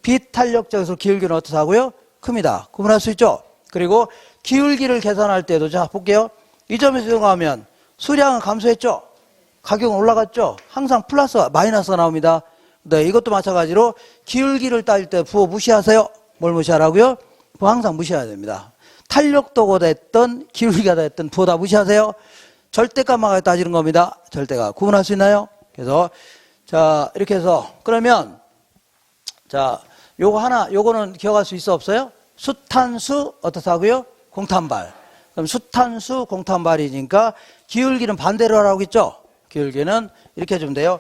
비탄력적일수록 기울기는 어떻다고요? 큽니다. 구분할 수 있죠? 그리고 기울기를 계산할 때도, 자, 볼게요. 이 점에서 가면 수량은 감소했죠? 가격은 올라갔죠? 항상 플러스, 마이너스가 나옵니다. 네, 이것도 마찬가지로 기울기를 따질 때 부호 무시하세요. 뭘 무시하라고요? 부호 항상 무시해야 됩니다. 탄력도가 됐든 기울기가 됐든 부호 다 무시하세요. 절대값만 따지는 겁니다. 절대값. 구분할 수 있나요? 그래서 자, 이렇게 해서 그러면 자, 요거는 기억할 수 있어 없어요? 수탄수 어떻다고요? 공탄발. 그럼 수탄수 공탄발이니까 기울기는 반대로 하라고 했죠? 기울기는 이렇게 해주면 돼요.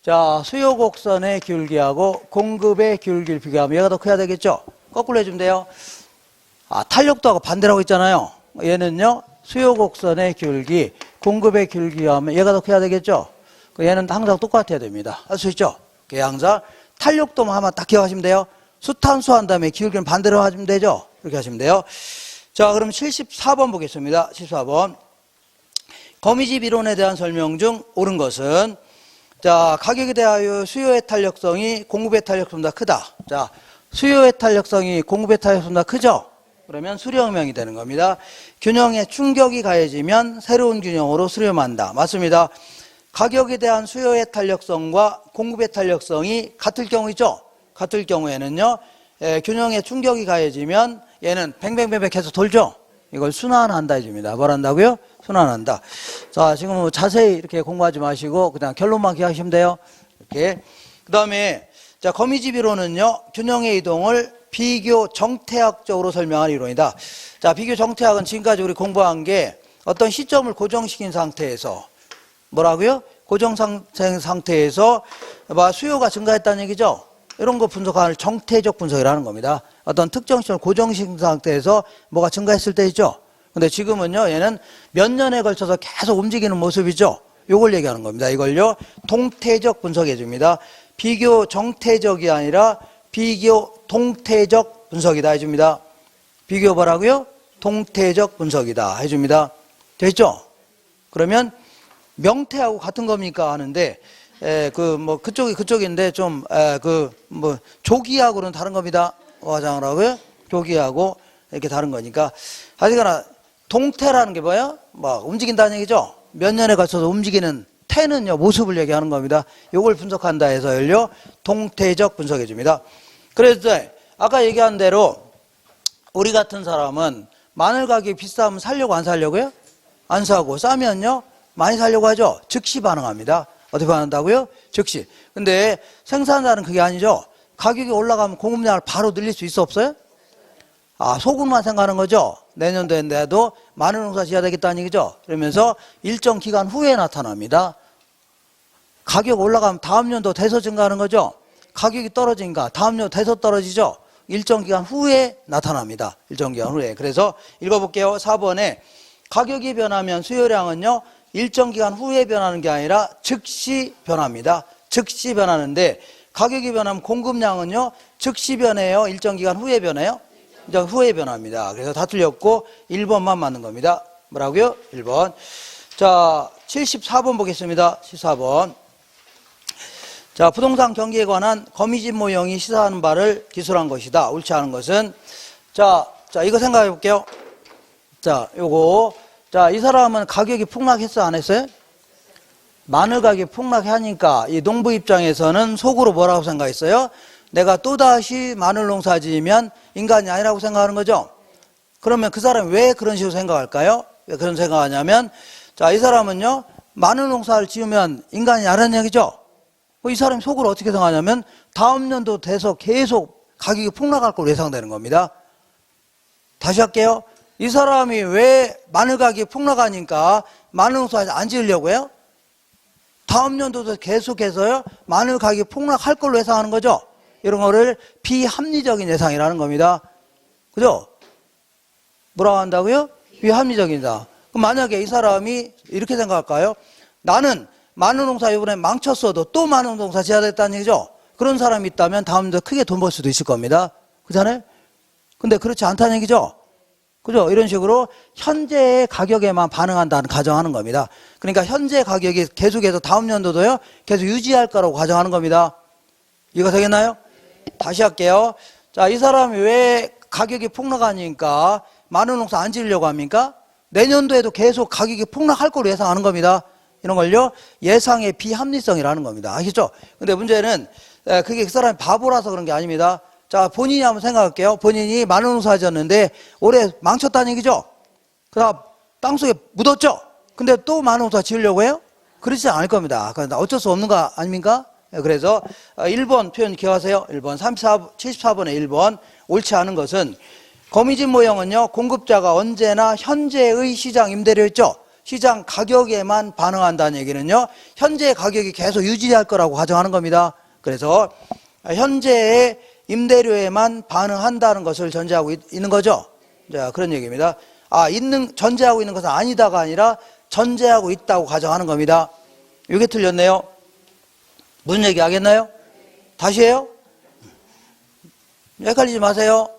자, 수요 곡선의 기울기하고 공급의 기울기를 비교하면 얘가 더 커야 되겠죠? 거꾸로 해주면 돼요. 아, 탄력도하고 반대라고 했잖아요. 얘는요, 수요 곡선의 기울기, 공급의 기울기하면 얘가 더 커야 되겠죠? 얘는 항상 똑같아야 됩니다. 할 수 있죠? 항상 탄력도만 하면 딱 기억하시면 돼요. 수탄수 한 다음에 기울기는 반대로 하시면 되죠? 이렇게 하시면 돼요. 자, 그럼 74번 보겠습니다. 74번. 거미집 이론에 대한 설명 중 옳은 것은, 자, 가격에 대하여 수요의 탄력성이 공급의 탄력성보다 크다. 자, 수요의 탄력성이 공급의 탄력성보다 크죠? 그러면 수렴형이 되는 겁니다. 균형에 충격이 가해지면 새로운 균형으로 수렴한다. 맞습니다. 가격에 대한 수요의 탄력성과 공급의 탄력성이 같을 경우 있죠? 같을 경우에는요, 균형에 충격이 가해지면 얘는 뱅뱅뱅뱅해서 돌죠? 이걸 순환한다 해줍니다. 뭘 한다고요? 순환한다. 자, 지금 뭐 자세히 이렇게 공부하지 마시고 그냥 결론만 기억하시면 돼요. 이렇게. 그 다음에, 자, 거미집 이론은요, 균형의 이동을 비교 정태학적으로 설명하는 이론이다. 자, 비교 정태학은 지금까지 우리 공부한 게 어떤 시점을 고정시킨 상태에서 뭐라고요? 고정 상태에서 수요가 증가했다는 얘기죠. 이런 거 분석하는 정태적 분석이라는 겁니다. 어떤 특정 시점을 고정시킨 상태에서 뭐가 증가했을 때 있죠. 근데 지금은요, 얘는 몇 년에 걸쳐서 계속 움직이는 모습이죠. 요걸 얘기하는 겁니다. 이걸요, 동태적 분석해 줍니다. 비교 정태적이 아니라 비교 동태적 분석이다 해줍니다. 비교 뭐라고요? 동태적 분석이다 해줍니다. 됐죠? 그러면 명태하고 같은 겁니까? 하는데, 그쪽인데 좀, 조기하고는 다른 겁니다. 화장을 하고요. 조기하고 이렇게 다른 거니까. 하여간에 동태라는 게 뭐예요? 움직인다는 얘기죠? 몇 년에 걸쳐서 움직이는 태는요, 모습을 얘기하는 겁니다. 요걸 분석한다 해서요, 동태적 분석해 줍니다. 그래서 아까 얘기한 대로 우리 같은 사람은 마늘 가격이 비싸면 살려고 안 살려고요? 안 사고 싸면요 많이 살려고 하죠. 즉시 반응합니다. 어떻게 반응한다고요? 즉시. 근데 생산자는 그게 아니죠. 가격이 올라가면 공급량을 바로 늘릴 수 있어 없어요? 아, 속으로만 생각하는 거죠. 내년도에도 마늘 농사 지어야 되겠다는 얘기죠. 그러면서 일정 기간 후에 나타납니다. 가격 올라가면 다음 년도 돼서 증가하는 거죠. 가격이 떨어지니까 다음 년 돼서 떨어지죠. 일정 기간 후에 나타납니다. 일정 기간 후에. 그래서 읽어볼게요. 4번에 가격이 변하면 수요량은요, 일정 기간 후에 변하는 게 아니라 즉시 변합니다. 즉시 변하는데 가격이 변하면 공급량은요 즉시 변해요? 일정 기간 후에 변해요? 일정 후에 변합니다. 그래서 다 틀렸고 1번만 맞는 겁니다. 뭐라고요? 1번. 자, 74번 보겠습니다. 74번. 자, 부동산 경기에 관한 거미집 모형이 시사하는 바를 기술한 것이다. 옳지 않은 것은 자, 이거 생각해 볼게요. 자, 요거. 자, 이 사람은 가격이 폭락했어, 안 했어요? 마늘 가격이 폭락하니까 이 농부 입장에서는 속으로 뭐라고 생각했어요? 내가 또다시 마늘 농사 지으면 인간이 아니라고 생각하는 거죠? 그러면 그 사람이 왜 그런 식으로 생각할까요? 왜 그런 생각하냐면, 자, 이 사람은요, 마늘 농사를 지으면 인간이 아니라는 얘기죠? 이 사람이 속으로 어떻게 생각하냐면, 다음 년도 돼서 계속 가격이 폭락할 걸로 예상되는 겁니다. 다시 할게요. 이 사람이 왜 마늘 가격이 폭락하니까 마늘 농사 안 지으려고 해요? 다음 년도도 계속해서요, 마늘 가격이 폭락할 걸로 예상하는 거죠? 이런 거를 비합리적인 예상이라는 겁니다. 그죠? 뭐라고 한다고요? 비합리적이다. 그럼 만약에 이 사람이 이렇게 생각할까요? 나는 마늘 농사 이번에 망쳤어도 또 마늘 농사 지어야 됐다는 얘기죠? 그런 사람이 있다면 다음 년도 크게 돈 벌 수도 있을 겁니다. 그렇잖아요? 근데 그렇지 않다는 얘기죠? 그죠? 이런 식으로 현재의 가격에만 반응한다는 가정하는 겁니다. 그러니까 현재 가격이 계속해서 다음 년도도요, 계속 유지할 거라고 가정하는 겁니다. 이거 되겠나요? 다시 할게요. 자, 이 사람이 왜 가격이 폭락하니까 마늘 농사 안 지으려고 합니까? 내년도에도 계속 가격이 폭락할 걸로 예상하는 겁니다. 이런 걸요, 예상의 비합리성이라는 겁니다. 아시죠? 근데 문제는 그게 그 사람이 바보라서 그런 게 아닙니다. 자, 본인이 한번 생각할게요. 본인이 마늘 농사 지었는데 올해 망쳤다는 얘기죠? 그 다음 땅속에 묻었죠? 근데 또 마늘 농사 지으려고 해요? 그렇지 않을 겁니다. 그러니까 어쩔 수 없는 거 아닙니까? 그래서 1번 표현 기억하세요. 1번 74번에 1번 옳지 않은 것은 거미집 모형은요, 공급자가 언제나 현재의 시장 임대료였죠. 시장 가격에만 반응한다는 얘기는요, 현재 가격이 계속 유지할 거라고 가정하는 겁니다. 그래서 현재의 임대료에만 반응한다는 것을 전제하고 있는 거죠. 자, 그런 얘기입니다. 전제하고 있는 것은 아니다가 아니라 전제하고 있다고 가정하는 겁니다. 이게 틀렸네요. 무슨 얘기 하겠나요? 다시 해요? 헷갈리지 마세요.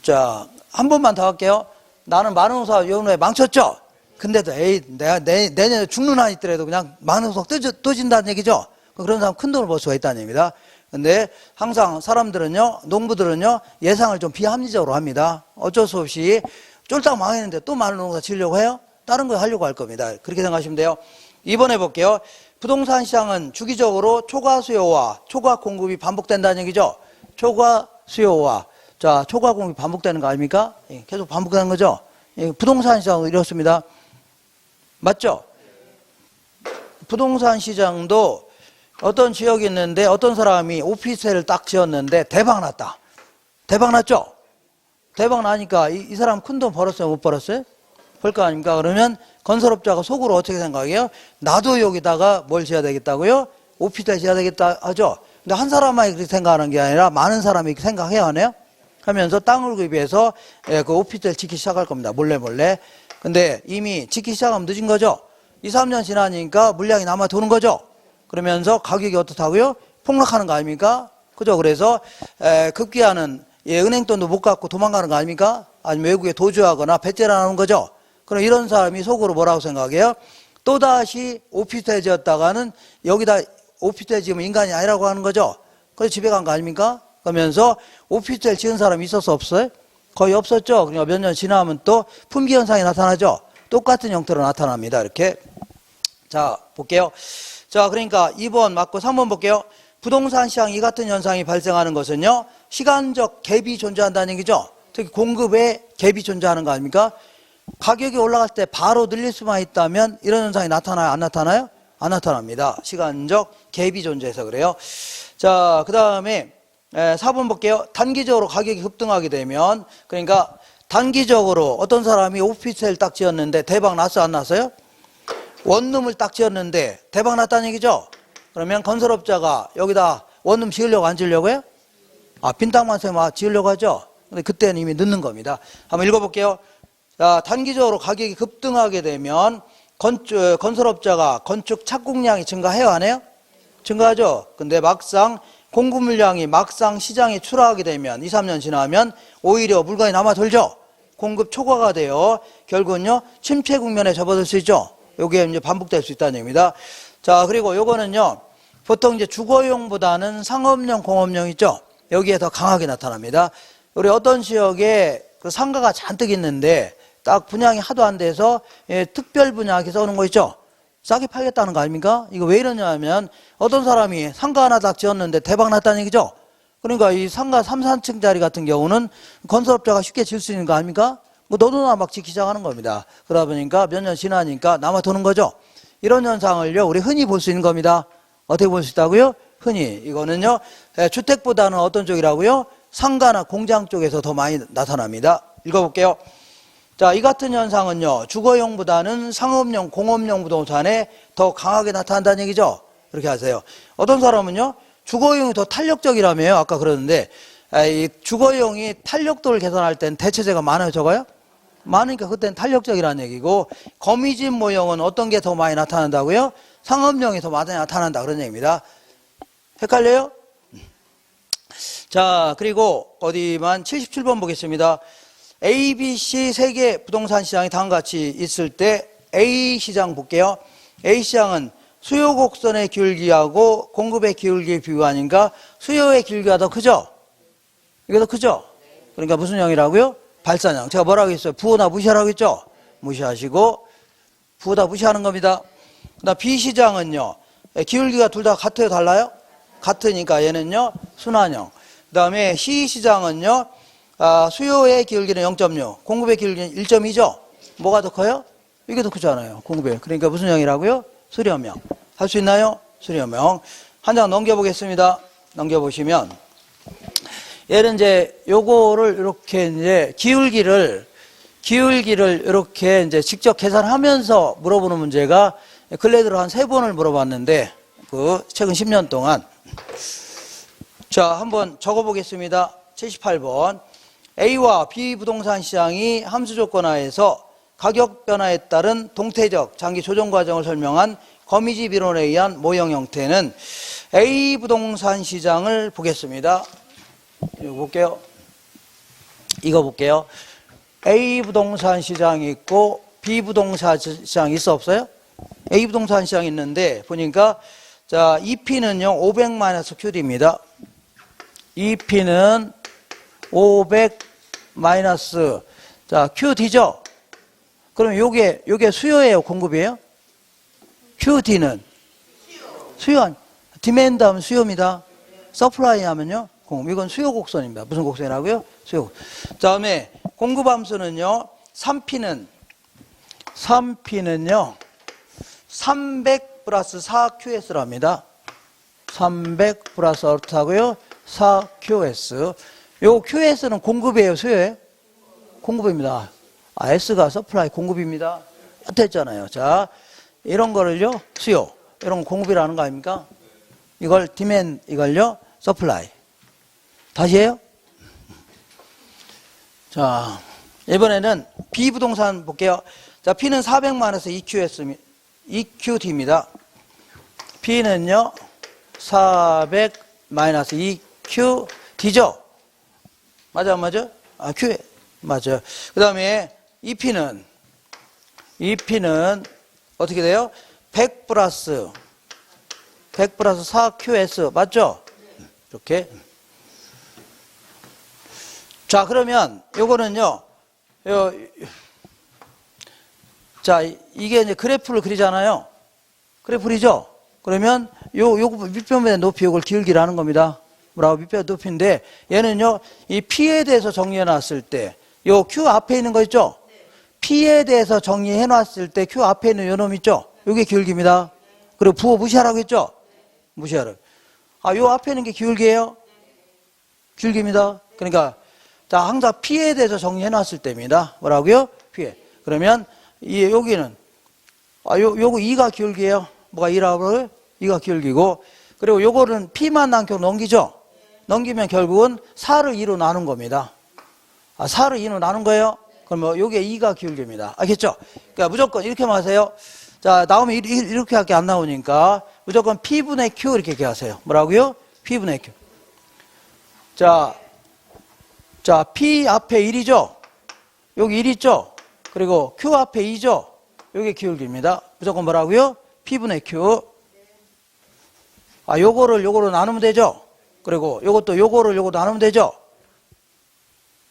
자, 한 번만 더 할게요. 나는 마늘 농사 요번에 망쳤죠? 근데도 내가 내년에 죽는 한 있더라도 그냥 마늘 농사 또 진다는 얘기죠? 그런 사람 큰 돈을 벌 수가 있다는 얘기입니다. 근데 항상 사람들은요, 농부들은요, 예상을 좀 비합리적으로 합니다. 어쩔 수 없이 쫄딱 망했는데 또 마늘 농사 지으려고 해요? 다른 거 하려고 할 겁니다. 그렇게 생각하시면 돼요. 2번 해볼게요. 부동산 시장은 주기적으로 초과 수요와 초과 공급이 반복된다는 얘기죠. 초과 수요와, 자, 초과 공급이 반복되는 거 아닙니까? 계속 반복되는 거죠. 부동산 시장도 이렇습니다. 맞죠? 부동산 시장도 어떤 지역이 있는데 어떤 사람이 오피스텔을 딱 지었는데 대박 났다. 대박 났죠? 대박 나니까 이 사람 큰 돈 벌었어요? 못 벌었어요? 벌 거 아닙니까? 그러면 건설업자가 속으로 어떻게 생각해요? 나도 여기다가 뭘 지어야 되겠다고요? 오피스텔 지어야 되겠다 하죠? 근데 한 사람만이 그렇게 생각하는 게 아니라 많은 사람이 그렇게 생각해야 하네요? 하면서 땅을 구입해서 그 오피스텔 짓기 시작할 겁니다. 몰래. 근데 이미 짓기 시작하면 늦은 거죠? 2, 3년 지나니까 물량이 남아 도는 거죠? 그러면서 가격이 어떻다고요? 폭락하는 거 아닙니까? 그죠? 그래서 급기야는 은행 돈도 못 갚고 도망가는 거 아닙니까? 아니면 외국에 도주하거나 배째를 하는 거죠? 그럼 이런 사람이 속으로 뭐라고 생각해요? 또다시 오피스텔 지었다가는 여기다 오피스텔 지으면 인간이 아니라고 하는 거죠? 그래서 집에 간 거 아닙니까? 그러면서 오피스텔 지은 사람이 있었어, 없어요? 거의 없었죠? 그러니까 몇 년 지나면 또 품귀 현상이 나타나죠? 똑같은 형태로 나타납니다. 이렇게. 자, 볼게요. 자, 그러니까 2번 맞고 3번 볼게요. 부동산 시장 이 같은 현상이 발생하는 것은요, 시간적 갭이 존재한다는 얘기죠. 특히 공급에 갭이 존재하는 거 아닙니까? 가격이 올라갈 때 바로 늘릴 수만 있다면 이런 현상이 나타나요? 안 나타나요? 안 나타납니다. 시간적 갭이 존재해서 그래요. 자, 그 다음에 4번 볼게요. 단기적으로 가격이 급등하게 되면, 그러니까 단기적으로 어떤 사람이 오피스텔 딱 지었는데 대박 났어, 안 났어요? 원룸을 딱 지었는데 대박 났다는 얘기죠? 그러면 건설업자가 여기다 원룸 지으려고 안 지으려고 해요? 빈 땅만 세면 지으려고 하죠? 근데 그때는 이미 늦는 겁니다. 한번 읽어볼게요. 자, 단기적으로 가격이 급등하게 되면 건설업자가 건축 착공량이 증가해요, 안 해요? 증가하죠. 근데 막상 공급 물량이 막상 시장에 출하하게 되면 2, 3년 지나면 오히려 물건이 남아 돌죠. 공급 초과가 돼요. 결국은요, 침체 국면에 접어들 수 있죠. 요게 이제 반복될 수 있다는 얘기입니다. 자, 그리고 요거는요, 보통 이제 주거용보다는 상업용, 공업용 있죠. 여기에 더 강하게 나타납니다. 우리 어떤 지역에 그 상가가 잔뜩 있는데 딱 분양이 하도 안 돼서 특별 분양하게 써놓은 거 있죠. 싸게 팔겠다는 거 아닙니까? 이거 왜 이러냐면 어떤 사람이 상가 하나 딱 지었는데 대박 났다는 얘기죠. 그러니까 이 상가 3, 4층짜리 같은 경우는 건설업자가 쉽게 지을 수 있는 거 아닙니까? 뭐 너도나 막 짓기 시작하는 겁니다. 그러다 보니까 몇 년 지나니까 남아 도는 거죠. 이런 현상을요, 우리 흔히 볼 수 있는 겁니다. 어떻게 볼 수 있다고요? 흔히. 이거는요, 주택보다는 어떤 쪽이라고요? 상가나 공장 쪽에서 더 많이 나타납니다. 읽어볼게요. 자, 이 같은 현상은요, 주거용보다는 상업용, 공업용 부동산에 더 강하게 나타난다는 얘기죠. 이렇게 하세요. 어떤 사람은요, 주거용이 더 탄력적이라며요. 아까 그러는데, 이 주거용이 탄력도를 계산할 땐 대체재가 많아요, 적어요? 많으니까 그때는 탄력적이라는 얘기고, 거미집 모형은 어떤 게 더 많이 나타난다고요? 상업용이 더 많이 나타난다, 그런 얘기입니다. 헷갈려요? 자, 그리고 어디만 77번 보겠습니다. A, B, C 세 개 부동산 시장이 다음과 같이 있을 때 A 시장 볼게요. A 시장은 수요 곡선의 기울기하고 공급의 기울기의 비교가 아닌가? 수요의 기울기가 더 크죠? 이게 더 크죠? 그러니까 무슨 형이라고요? 발산형. 제가 뭐라고 했어요? 부호나 무시하라고 했죠? 무시하시고 부호다 무시하는 겁니다. 그다음 B 시장은요. 기울기가 둘 다 같아요? 달라요? 같으니까 얘는요. 순환형. 그다음에 C 시장은요. 수요의 기울기는 0.6, 공급의 기울기는 1.2죠? 뭐가 더 커요? 이게 더 크잖아요, 공급의. 그러니까 무슨 형이라고요? 수렴형. 할 수 있나요? 수렴형. 한 장 넘겨보겠습니다. 넘겨보시면, 얘는 이제 요거를 이렇게 이제 기울기를 이렇게 이제 직접 계산하면서 물어보는 문제가 근래 들어 한 3번을 물어봤는데, 최근 10년 동안. 자, 한번 적어보겠습니다. 78번. A와 B 부동산 시장이 함수 조건하에서 가격 변화에 따른 동태적 장기 조정 과정을 설명한 거미집 이론에 의한 모형 형태는 A 부동산 시장을 보겠습니다. 이거 볼게요. 이거 볼게요. A 부동산 시장이 있고 B 부동산 시장이 있어 없어요? A 부동산 시장이 있는데 보니까 자, EP는요 500-QD입니다. EP는 500 마이너스 자 QD죠. 그럼 요게 수요예요, 공급이에요? QD는 수요. 디맨드 하면 수요입니다. 서플라이 하면요 공급. 이건 수요 곡선입니다. 무슨 곡선이라고요? 수요 곡선. 다음에 공급 함수는요 3P는요 300 플러스 4QS랍니다. 300 플러스 어떻다고요? 4QS. 요 QS는 공급이에요, 수요예요? 공급입니다. S가 서플라이 공급입니다. 했잖아요. 자, 이런 거를요, 수요. 이런 거 공급이라는 거 아닙니까? 이걸 디맨, 이걸요, 서플라이. 다시 해요? 자, 이번에는 B 부동산 볼게요. 자, P는 400-2QS, 2QD입니다. P는요, 400-2QD죠? 맞아, 안 맞아? Q, 맞아. 그 다음에 EP는 어떻게 돼요? 100 플러스 4QS, 맞죠? 이렇게. 자, 그러면 요거는요, 자, 이게 이제 그래프를 그리잖아요. 그래프 그리죠? 그러면 요거 밑변면의 높이, 요걸 기울기라는 겁니다. 뭐라고? 밑변 높이인데, 얘는요, 이 P에 대해서 정리해 놨을 때, 요 Q 앞에 있는 거 있죠? P에 대해서 정리해 놨을 때 Q 앞에 있는 요 놈 있죠? 요게 기울기입니다. 그리고 부호 무시하라고 했죠? 무시하라고. 요 앞에 있는 게 기울기예요? 기울기입니다. 그러니까, 자, 항상 P에 대해서 정리해 놨을 때입니다. 뭐라고요? P에. 그러면, 여기는, 요거 2가 기울기예요. 뭐가 2라고? 2가 기울기고, 그리고 요거는 P만 남겨 넘기죠? 넘기면 결국은 4를 2로 나눈 겁니다. 4를 2로 나눈 거예요? 그러면 요게 2가 기울기입니다. 알겠죠? 그러니까 무조건 이렇게 하세요. 자, 나오면 이렇게밖에 안 나오니까 무조건 P분의 Q 이렇게 기하세요. 뭐라고요? P분의 Q. 자, P 앞에 1이죠? 여기 1 있죠? 그리고 Q 앞에 2죠? 요게 기울기입니다. 무조건 뭐라고요? P분의 Q. 요거로 나누면 되죠? 그리고 요것도 요거 나누면 되죠?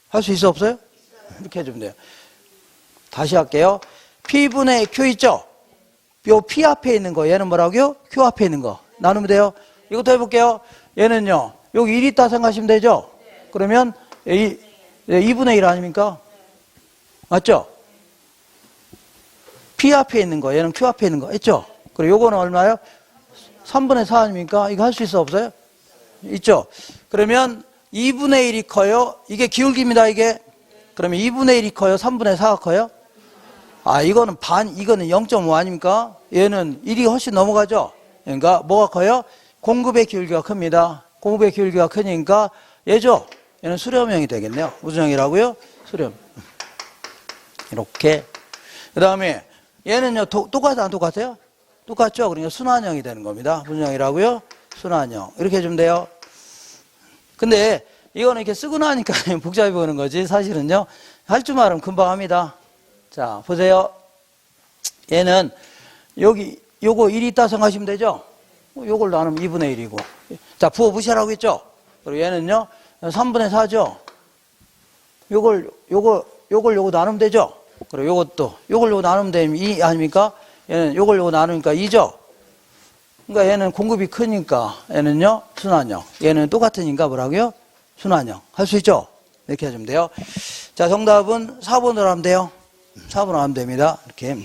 할 수 있어, 없어요? 이렇게 해주면 돼요. 다시 할게요. P분의 Q 있죠? 요 P 앞에 있는 거, 얘는 뭐라고요? Q 앞에 있는 거. 나누면 돼요. 이것도 해볼게요. 얘는요, 여기 1 있다 생각하시면 되죠? 그러면 2분의 1 아닙니까? 맞죠? P 앞에 있는 거, 얘는 Q 앞에 있는 거, 있죠? 그리고 요거는 얼마요? 3분의 4 아닙니까? 이거 할 수 있어, 없어요? 있죠? 그러면 2분의 1이 커요? 이게 기울기입니다, 이게. 그러면 2분의 1이 커요? 3분의 4가 커요? 이거는 이거는 0.5 아닙니까? 얘는 1이 훨씬 넘어가죠? 그러니까 뭐가 커요? 공급의 기울기가 큽니다. 공급의 기울기가 크니까 얘죠? 얘는 수렴형이 되겠네요. 무슨 형이라고요? 수렴. 이렇게. 그 다음에 얘는요, 똑같아요? 안 똑같아요? 똑같죠? 그러니까 순환형이 되는 겁니다. 무슨 형이라고요? 순환형. 이렇게 해주면 돼요. 근데 이거는 이렇게 쓰고 나니까 복잡해 보이는 거지. 사실은요, 할 줄 알면 금방 합니다. 자, 보세요. 얘는 요거 1이 있다 생각하시면 되죠? 요걸 나누면 2분의 1이고. 자, 부호 무시하라고 했죠? 그리고 얘는요, 3분의 4죠? 요거 나누면 되죠? 그리고 요걸 나누면 되면 2 아닙니까? 얘는 요걸 나누니까 2죠? 그러니까 얘는 공급이 크니까 얘는요, 순환형. 얘는 똑같으니까 뭐라고요? 순환형. 할 수 있죠? 이렇게 해주면 돼요. 자, 정답은 4번으로 하면 돼요. 4번으로 하면 됩니다. 이렇게.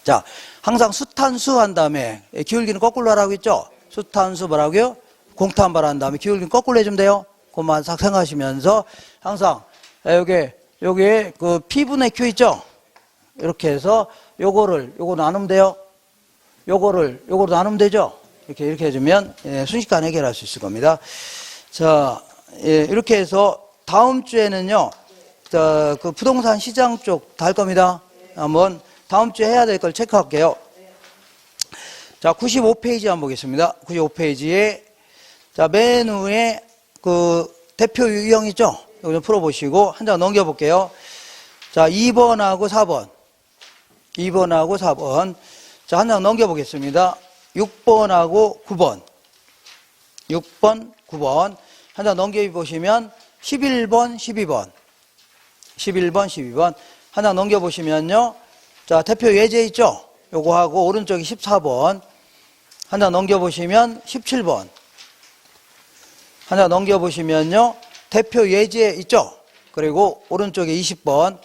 자, 항상 수탄수 한 다음에 기울기는 거꾸로 하라고 했죠? 수탄수 뭐라고요? 공탄발 한 다음에 기울기는 거꾸로 해주면 돼요. 그것만 싹 생각하시면서 항상 요게 그 P분의 Q 있죠? 이렇게 해서 요거 나누면 돼요. 요거로 나누면 되죠? 이렇게 해주면 순식간에 해결할 수 있을 겁니다. 자, 이렇게 해서 다음 주에는요, 그 부동산 시장 쪽 다 할 겁니다. 한번 다음 주에 해야 될 걸 체크할게요. 자, 95페이지 한번 보겠습니다. 95페이지에 자, 맨 위에 그 대표 유형 있죠? 이거 좀 풀어보시고 한 장 넘겨볼게요. 자, 2번하고 4번. 2번하고 4번. 자, 한 장 넘겨보겠습니다. 6번하고 9번. 6번, 9번. 한 장 넘겨보시면 11번, 12번. 11번, 12번. 한 장 넘겨보시면요. 자, 대표 예제 있죠? 요거 하고 오른쪽이 14번. 한 장 넘겨보시면 17번. 한 장 넘겨보시면요. 대표 예제 있죠? 그리고 오른쪽에 20번.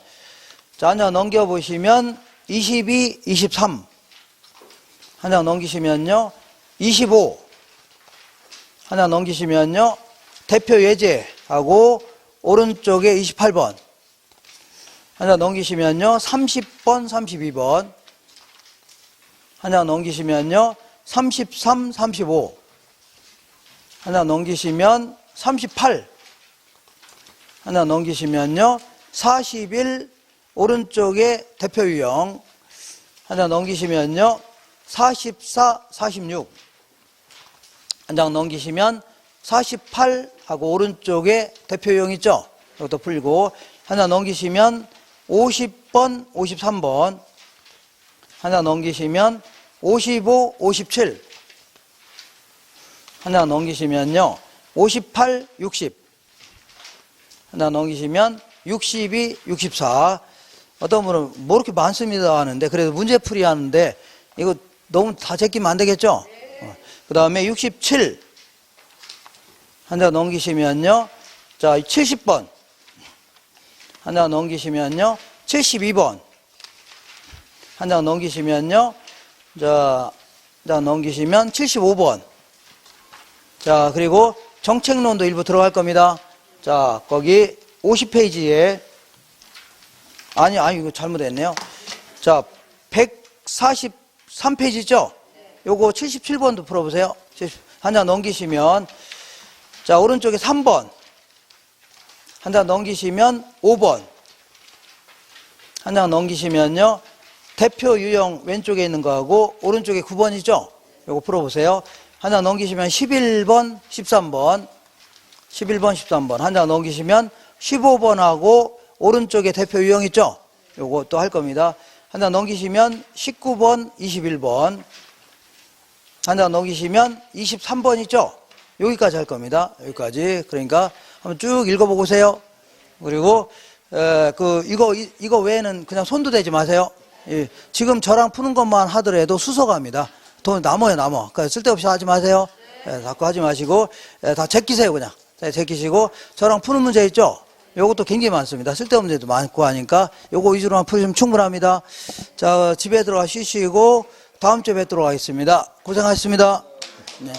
자, 한 장 넘겨보시면 22, 23. 한 장 넘기시면요. 25. 한 장 넘기시면요. 대표 예제하고 오른쪽에 28번. 한 장 넘기시면요. 30번, 32번. 한 장 넘기시면요. 33, 35. 한 장 넘기시면 38. 한 장 넘기시면요. 41, 오른쪽에 대표 유형. 한 장 넘기시면요. 44, 46. 한 장 넘기시면 48하고 오른쪽에 대표 유형 있죠? 이것도 풀고. 한 장 넘기시면 50번, 53번. 한 장 넘기시면 55, 57. 한 장 넘기시면요. 58, 60. 한 장 넘기시면 62, 64. 어떤 분은 뭐 이렇게 많습니다 하는데, 그래도 문제풀이 하는데, 이거 너무 다 제끼면 안 되겠죠? 그 다음에 67. 한 장 넘기시면요. 자, 70번. 한 장 넘기시면요. 72번. 한 장 넘기시면요. 자, 넘기시면 75번. 자, 그리고 정책론도 일부 들어갈 겁니다. 자, 거기 50페이지에, 아니, 이거 잘못했네요. 자, 143페이지 있죠? 요거 77번도 풀어보세요. 한 장 넘기시면, 자, 오른쪽에 3번. 한 장 넘기시면 5번. 한 장 넘기시면요. 대표 유형 왼쪽에 있는 거하고 오른쪽에 9번이죠? 요거 풀어보세요. 한 장 넘기시면 11번, 13번. 11번, 13번. 한 장 넘기시면 15번하고 오른쪽에 대표 유형 있죠? 요거 또 할 겁니다. 한 장 넘기시면 19번, 21번. 한 장 넘기시면 23번 있죠? 여기까지 할 겁니다. 여기까지. 그러니까 한번 쭉 읽어보고 오세요. 그리고 이거 외에는 그냥 손도 대지 마세요. 예, 지금 저랑 푸는 것만 하더라도 수서갑니다. 돈 남아요, 남아. 그러니까 쓸데없이 하지 마세요. 예, 자꾸 하지 마시고 다 제끼세요, 그냥. 제끼시고 저랑 푸는 문제 있죠? 요것도 굉장히 많습니다. 쓸데없는 문제도 많고 하니까 요거 위주로만 풀으시면 충분합니다. 자, 집에 들어가 쉬시고 다음 주에 뵙도록 하겠습니다. 고생하셨습니다. 네.